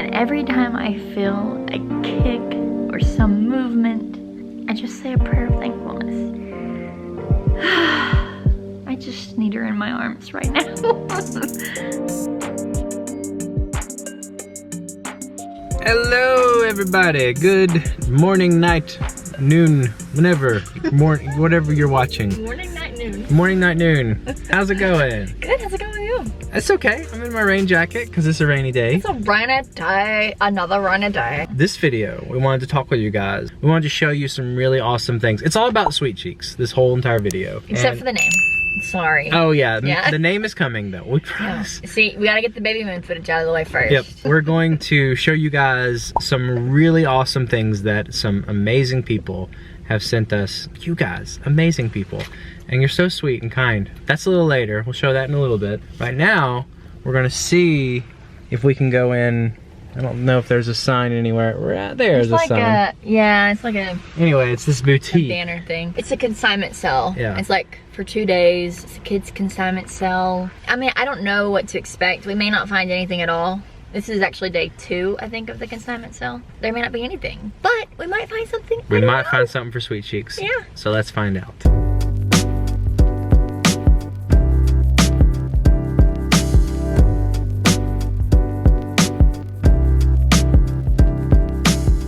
And every time I feel a kick or some movement, I just say a prayer of thankfulness. I just need her in my arms right now. Hello everybody, good morning, night, noon, whenever, whatever you're watching. Morning, night, noon. Morning, night, noon. How's it going? Good, how's it going with you? It's okay, I'm in my rain jacket because it's a rainy day. It's a rainy day, another rainy day. This video, we wanted to talk with you guys. We wanted to show you some really awesome things. It's all about Sweet Cheeks, this whole entire video. Except for the name. Sorry. Oh yeah, the name is coming though, we promise. Yeah. See, we gotta get the baby moon footage out of the way first. Yep, we're going to show you guys some really awesome things that some amazing people have sent us. You guys, amazing people. And you're so sweet and kind. That's a little later, we'll show that in a little bit. Right now, we're gonna see if we can go in. I don't know if there's a sign anywhere. There's a sign. Yeah, it's like a... Anyway, it's this boutique. A banner thing. It's a consignment sale. Yeah. It's like for 2 days. It's a kids consignment sale. I mean, I don't know what to expect. We may not find anything at all. This is actually day 2, I think, of the consignment sale. There may not be anything, but we might find something. We might find something for Sweet Cheeks. Yeah. So let's find out.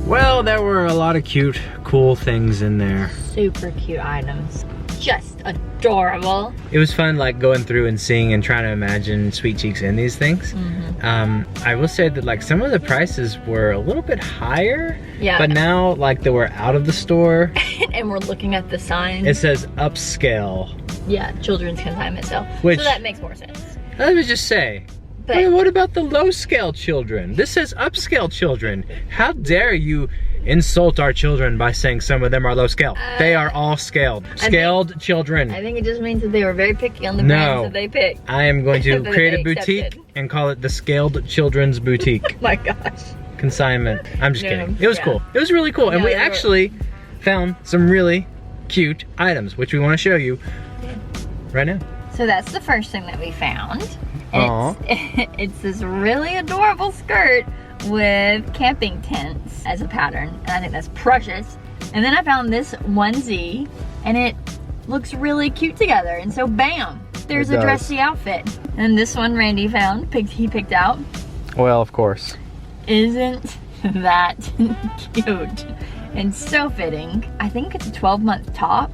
Well, there were a lot of cute, cool things in there. Super cute items. Just adorable. It was fun like going through and seeing and trying to imagine Sweet Cheeks in these things. I will say that like some of the prices were a little bit higher. Yeah. But now like they were out of the store. And we're looking at the sign. It says upscale. Yeah, children's consignment sale. Which, so that makes more sense. Let me just say, But what about the low scale children? This says upscale children. How dare you insult our children by saying some of them are low scale? They are all scaled. Scaled children. I think it just means that they were very picky on the brands that they picked. I am going to That create they a boutique accepted. and call it the Scaled Children's Boutique. Oh my gosh. Consignment. I'm just kidding. It was yeah. cool. It was really cool. And Yeah, we they were- actually found some really cute items, which we want to show you right now. So that's the first thing that we found. Aw. It's this really adorable skirt with camping tents as a pattern. And I think that's precious. And then I found this onesie and it looks really cute together. And so bam, there's It a does. dressy outfit. And this one Randy found, he picked out. Well, of course. Isn't that cute? And so fitting. I think it's a 12-month top.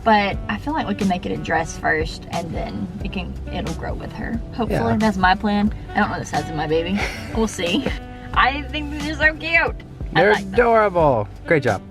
But I feel like we can make it a dress first and then it'll grow with her. Hopefully, Yeah. that's my plan. I don't know the size of my baby. We'll see. I think these are so cute. They're I like them. adorable. Great job.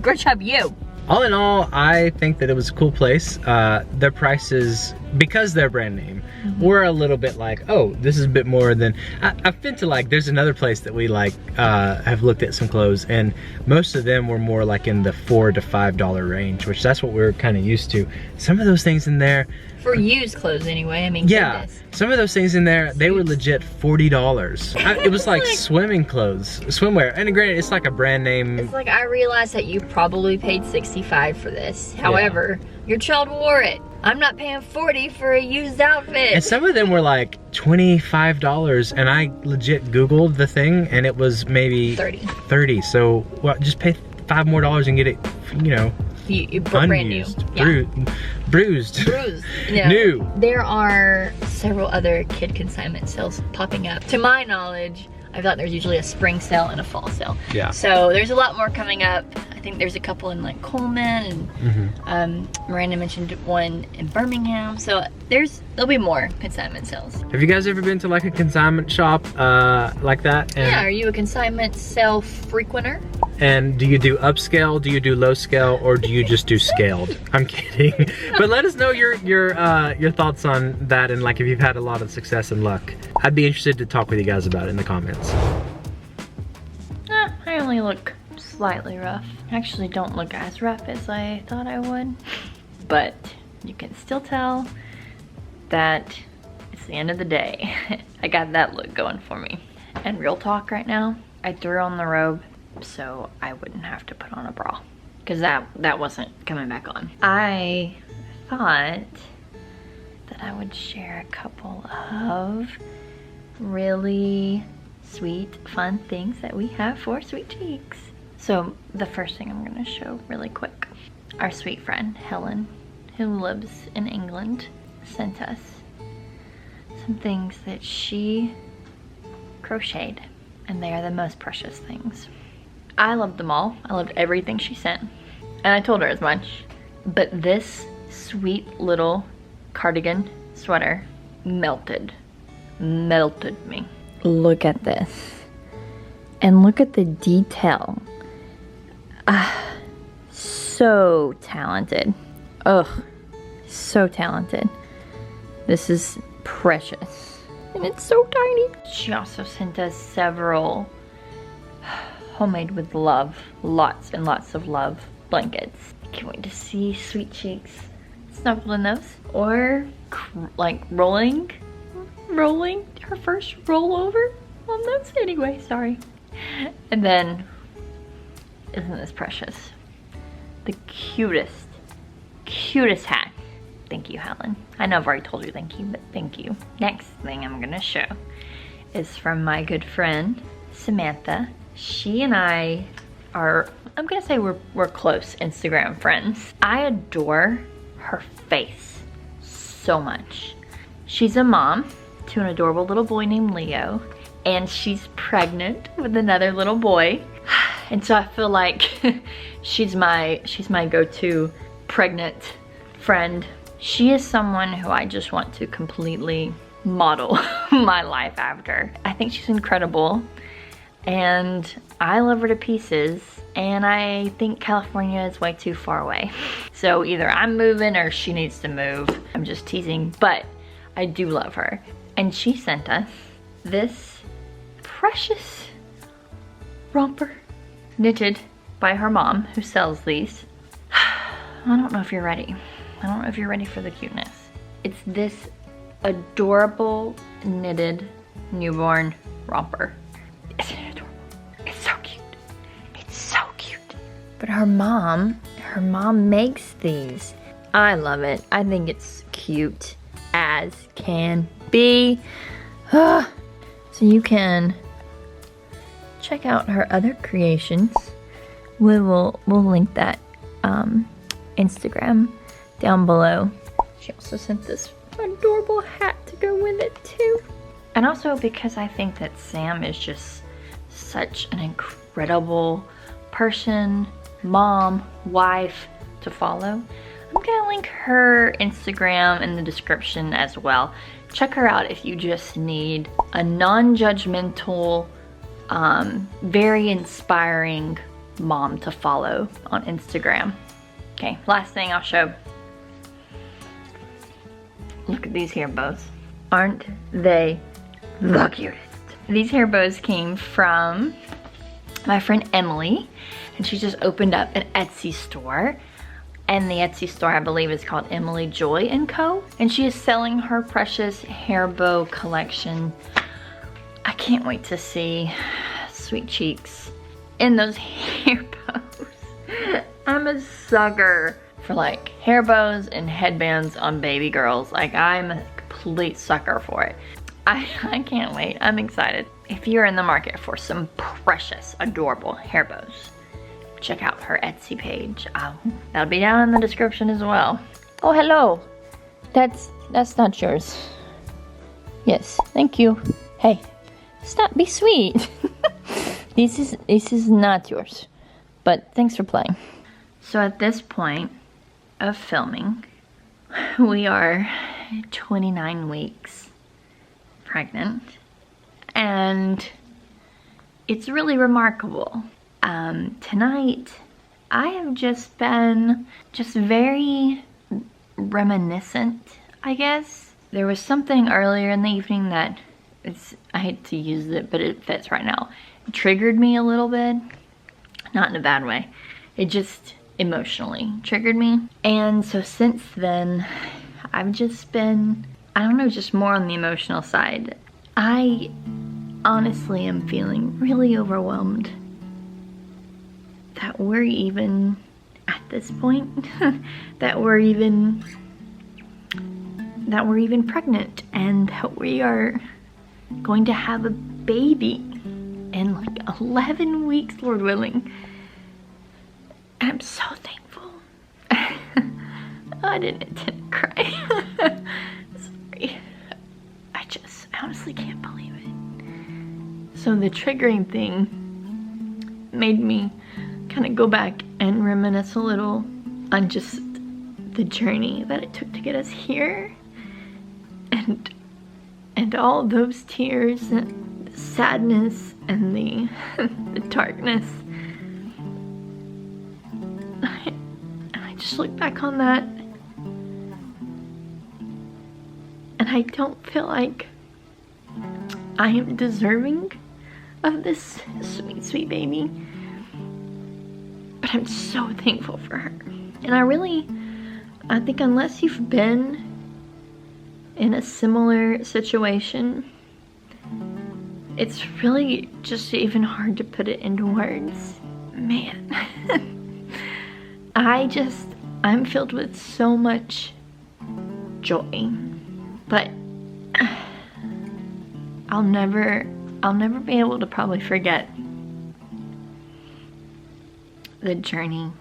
Great job, you. All in all, I think that it was a cool place. Their prices, because they're brand name, were a little bit like, oh, this is a bit more than, I've been to like, there's another place that we like, have looked at some clothes and most of them were more like in the $4 to $5 range, which that's what we're kind of used to. Some of those things in there. For used clothes anyway, I mean, Yeah, goodness. some of those things in there, they were legit $40. It was like swimming clothes, swimwear. And granted, it's like a brand name. It's like I realized that you probably paid $65 for this. However, your child wore it. I'm not paying $40 for a used outfit. And some of them were like $25, and I legit Googled the thing, and it was maybe 30. So well, just pay $5 more and get it, you know, you brand new. unused, Yeah. bruised, Yeah. new. There are several other kid consignment sales popping up. To my knowledge, I thought there's usually a spring sale and a fall sale. Yeah. So there's a lot more coming up. I think there's a couple in like Coleman and Miranda mentioned one in Birmingham. So there'll be more consignment sales. Have you guys ever been to like a consignment shop like that? And, Yeah, are you a consignment sale frequenter? And do you do upscale, do you do low scale, or do you just do scaled? I'm kidding. But let us know your thoughts on that and like if you've had a lot of success and luck. I'd be interested to talk with you guys about it in the comments. I only look slightly rough. I actually don't look as rough as I thought I would. But you can still tell that it's the end of the day. I got that look going for me. And real talk right now, I threw on the robe so I wouldn't have to put on a bra. Because that wasn't coming back on. I thought that I would share a couple of really sweet, fun things that we have for Sweet Cheeks. So the first thing I'm gonna show really quick, our sweet friend Helen, who lives in England, sent us some things that she crocheted, and they are the most precious things. I loved them all. I loved everything she sent, and I told her as much. But this sweet little cardigan sweater melted me. Look at this, and look at the detail. So talented. Ugh, so talented. This is precious, and it's so tiny. She also sent us several homemade with love, lots and lots of love blankets. Can't wait to see Sweet Cheeks snuggled in those, or like rolling her first rollover on those. Anyway, sorry. And then, isn't this precious? The cutest hat. Thank you, Helen. I know I've already told you thank you, but thank you. Next thing I'm gonna show is from my good friend, Samantha. She and I are, I'm gonna say we're close Instagram friends. I adore her face so much. She's a mom to an adorable little boy named Leo, and she's pregnant with another little boy. And so I feel like she's my go-to pregnant friend. She is someone who I just want to completely model my life after. I think she's incredible, and I love her to pieces, and I think California is way too far away. So either I'm moving or she needs to move. I'm just teasing, but I do love her. And she sent us this precious romper knitted by her mom, who sells these. I don't know if you're ready. I don't know if you're ready for the cuteness. It's this adorable knitted newborn romper. Isn't it adorable? It's so cute. It's so cute. But her mom makes these. I love it. I think it's cute as can be. So you can check out her other creations. We'll link that Instagram down below. She also sent this adorable hat to go with it too. And also because I think that Sam is just such an incredible person, mom, wife to follow, I'm gonna link her Instagram in the description as well. Check her out if you just need a non-judgmental, very inspiring mom to follow on Instagram. Okay, last thing I'll show. Look at these hair bows. Aren't they the cutest? These hair bows came from my friend Emily, and she just opened up an Etsy store. And the Etsy store, I believe, is called Emily Joy & Co. And she is selling her precious hair bow collection. I can't wait to see Sweet Cheeks in those hair bows. I'm a sucker for like hair bows and headbands on baby girls. Like, I'm a complete sucker for it. I can't wait. I'm excited. If you're in the market for some precious, adorable hair bows, check out her Etsy page. That'll be down in the description as well. Oh, hello. That's not yours. Yes, thank you. Hey, stop, be sweet. This is not yours, but thanks for playing. So at this point of filming, we are 29 weeks pregnant, and it's really remarkable. Tonight, I have just been very reminiscent, I guess. There was something earlier in the evening that I hate to use it, but it fits right now. It triggered me a little bit, not in a bad way. It just emotionally triggered me. And so since then, I've just been, I don't know, just more on the emotional side. I honestly am feeling really overwhelmed that we're even at this point, that we're even pregnant, and that we are going to have a baby. in like 11 weeks, Lord willing. And I'm so thankful. I didn't intend to cry. Sorry. I honestly can't believe it. So the triggering thing made me kind of go back and reminisce a little on just the journey that it took to get us here. And all those tears and the sadness and the darkness. I just look back on that and I don't feel like I am deserving of this sweet, sweet baby. But I'm so thankful for her. And I think unless you've been in a similar situation, it's really just even hard to put it into words. Man. I'm filled with so much joy. But I'll never be able to probably forget the journey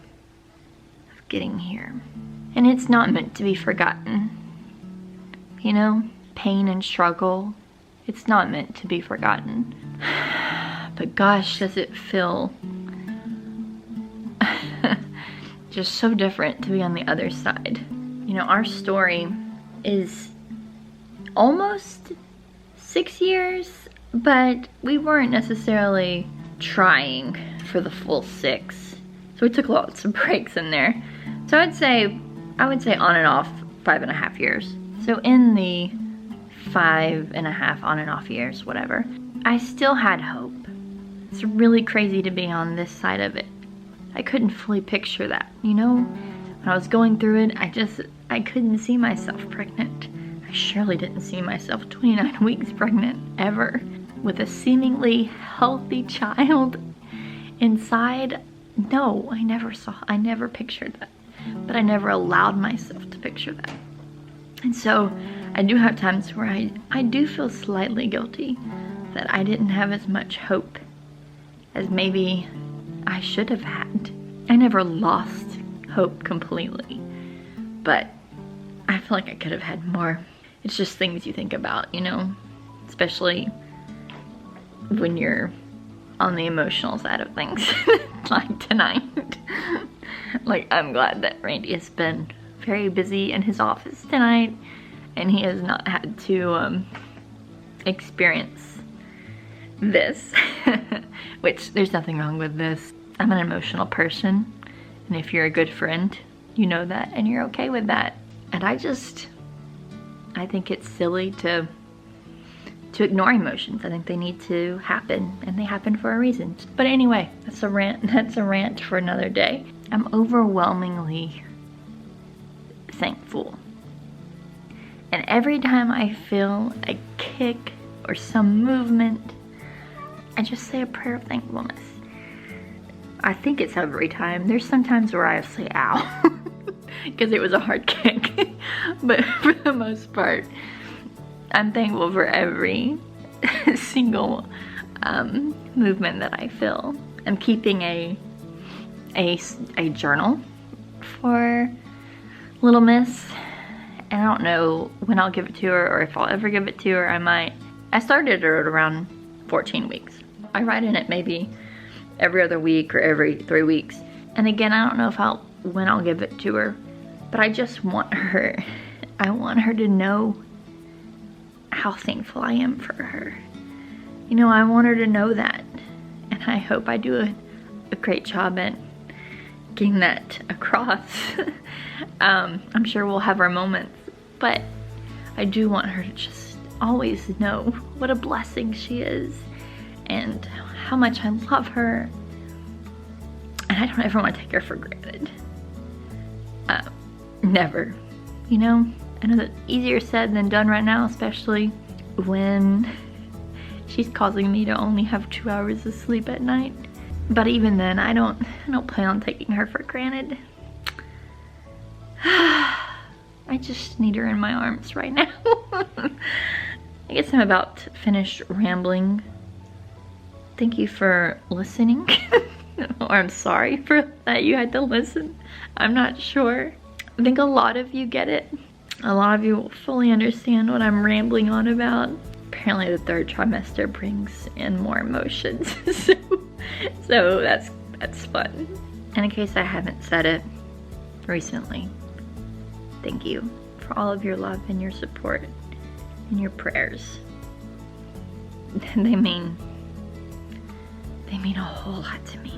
of getting here. And it's not meant to be forgotten. You know, pain and struggle, it's not meant to be forgotten. But gosh, does it feel just so different to be on the other side. You know, our story is almost 6 years, but we weren't necessarily trying for the full 6. So we took lots of breaks in there. So I would say on and off 5.5 years. So in the 5.5 on and off years, whatever, I still had hope. It's really crazy to be on this side of it. I couldn't fully picture that, you know? When I was going through it, I couldn't see myself pregnant. I surely didn't see myself 29 weeks pregnant, ever. With a seemingly healthy child inside. No, I never pictured that. But I never allowed myself to picture that. And so I do have times where I do feel slightly guilty that I didn't have as much hope as maybe I should have had. I never lost hope completely, but I feel like I could have had more. It's just things you think about, you know, especially when you're on the emotional side of things, like tonight. Like, I'm glad that Randy has been very busy in his office tonight, and he has not had to experience this, which there's nothing wrong with this. I'm an emotional person, and if you're a good friend, you know that, and you're okay with that. And I think it's silly to ignore emotions. I think they need to happen, and they happen for a reason. But anyway, that's a rant for another day. I'm overwhelmingly thankful. And every time I feel a kick or some movement, I just say a prayer of thankfulness. I think it's every time. There's some times where I say ow, because it was a hard kick. But for the most part, I'm thankful for every single movement that I feel. I'm keeping a journal for Little Miss, and I don't know when I'll give it to her or if I'll ever give it to her. I started her at around 14 weeks. I write in it maybe every other week or every 3 weeks. And again, I don't know when I'll give it to her, but I just want her, I want her to know how thankful I am for her. You know, I want her to know that, and I hope I do a great job at getting that across. I'm sure we'll have our moments, but I do want her to just always know what a blessing she is and how much I love her, and I don't ever want to take her for granted. Never, you know? I know that's easier said than done right now, especially when she's causing me to only have 2 hours of sleep at night. But even then, I don't plan on taking her for granted. I just need her in my arms right now. I guess I'm about finished rambling thank you for listening. Or I'm sorry for that you had to listen. I'm not sure. I think a lot of you get it. A lot of you will fully understand what I'm rambling on about. Apparently the third trimester brings in more emotions. so that's fun. And in case I haven't said it recently, thank you for all of your love and your support and your prayers. They mean a whole lot to me.